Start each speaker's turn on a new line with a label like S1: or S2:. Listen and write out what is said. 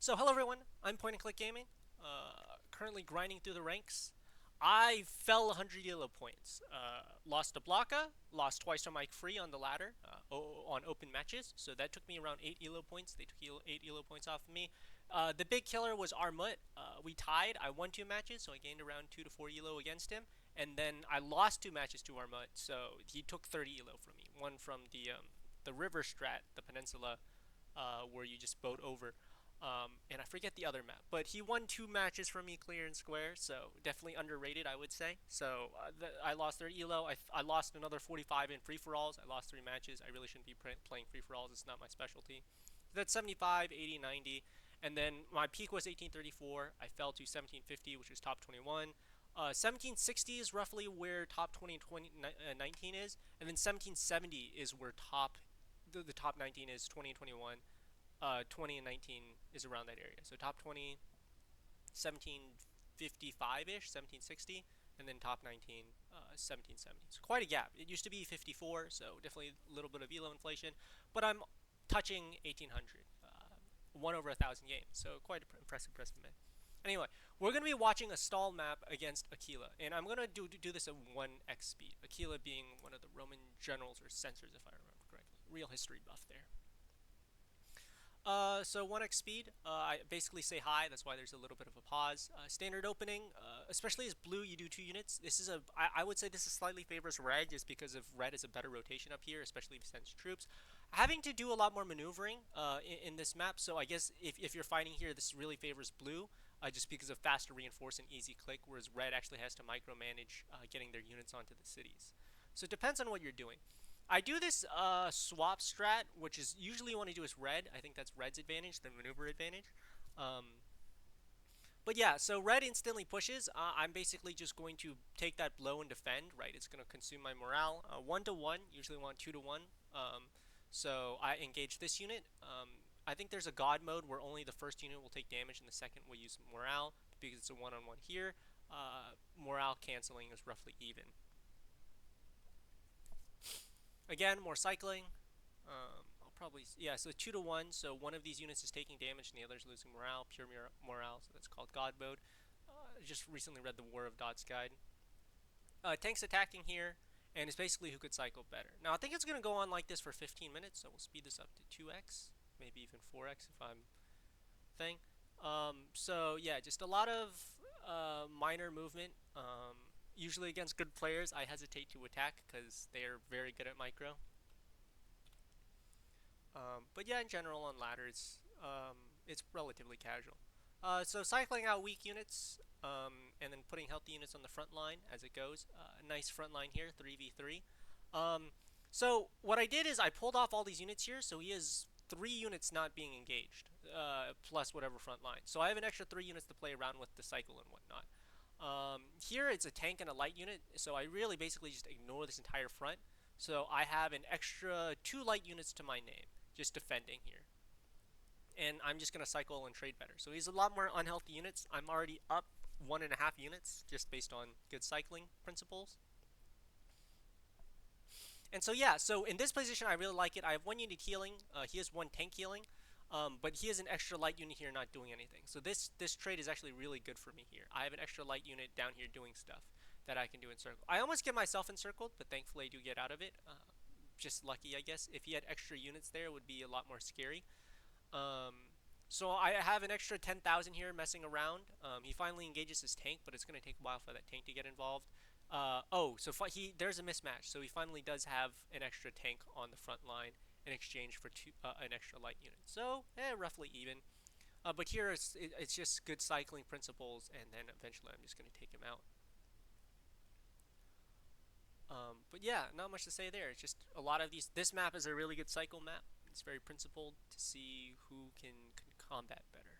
S1: So hello everyone, I'm Point and Click Gaming, currently grinding through the ranks. I fell 100 elo points, lost a blocka, lost twice on Mike Free on the ladder, on open matches, so that took me around 8 elo points. They took 8 elo points off of me. The big killer was Armut. We tied. I won 2 matches, so I gained around 2 to 4 elo against him, and then I lost 2 matches to Armut, so he took 30 elo from me. One from the river strat, the peninsula, where you just boat over. And I forget the other map, but he won 2 matches from me clear and square, so definitely underrated, I would say. So I lost 30 elo. I lost another 45 in free for alls. I lost 3 matches. I really shouldn't be playing free for alls. It's not my specialty. That's 75, 80, 90, and then my peak was 1834. I fell to 1750, which was top 21. 1760 is roughly where top 20 and 19 is, and then 1770 is where the top 19 is 20 and 21. 20 and 19 is around that area. So top 20, 1755-ish, 1760, and then top 19, 1770. So quite a gap. It used to be 54, so definitely a little bit of elo inflation, but I'm touching 1800, one over 1,000 games, so quite impressive, man. Anyway, we're going to be watching a stall map against Aquila, and I'm going to do this at 1x speed. Aquila being one of the Roman generals or censors, if I remember correctly. Real history buff there. So 1x speed, I basically say hi, that's why there's a little bit of a pause. Standard opening, especially as blue, you do 2 units. This is I would say this is slightly favors red just because of red is a better rotation up here, especially if it sends troops. Having to do a lot more maneuvering in this map, so I guess if you're fighting here, this really favors blue, just because of faster reinforce and easy click, whereas red actually has to micromanage getting their units onto the cities. So it depends on what you're doing. I do this swap strat, which is usually you want to do is red. I think that's red's advantage, the maneuver advantage. Um, but yeah, so red instantly pushes. I'm basically just going to take that blow and defend, right? It's going to consume my morale. 1 to 1, usually want 2 to 1. So I engage this unit. I think there's a god mode where only the first unit will take damage and the second will use morale because it's a one-on-one here. Morale canceling is roughly even. Again, more cycling. I'll probably, yeah, so 2 to 1, so one of these units is taking damage and the other is losing morale, pure morale, so that's called God mode. I just recently read the War of Dot's guide. Tank's attacking here, and it's basically who could cycle better. Now, I think it's going to go on like this for 15 minutes, so we'll speed this up to 2x, maybe even 4x if I'm thing. So, yeah, just a lot of minor movement. Usually against good players, I hesitate to attack because they are very good at micro. But yeah, in general on ladders, it's relatively casual. So cycling out weak units, and then putting healthy units on the front line as it goes. Nice front line here, 3v3. So what I did is I pulled off all these units here, so he has 3 units not being engaged, plus whatever front line. So I have an extra 3 units to play around with the cycle and whatnot. Here it's a tank and a light unit, so I really basically just ignore this entire front. So I have an extra 2 light units to my name, just defending here. And I'm just going to cycle and trade better. So he's a lot more unhealthy units. I'm already up 1.5 units just based on good cycling principles. And so yeah, so in this position I really like it. I have 1 unit healing. He has 1 tank healing. But he has an extra light unit here not doing anything. So this trade is actually really good for me here. I have an extra light unit down here doing stuff that I can do in circle. I almost get myself encircled, but thankfully I do get out of it. Just lucky, I guess. If he had extra units there, it would be a lot more scary. So I have an extra 10,000 here messing around. He finally engages his tank, but it's going to take a while for that tank to get involved. So there's a mismatch. So he finally does have an extra tank on the front line in exchange for an extra light unit. So, roughly even. But here it's just good cycling principles, and then eventually I'm just going to take him out. But yeah, not much to say there. It's just a lot of these. This map is a really good cycle map. It's very principled to see who can combat better.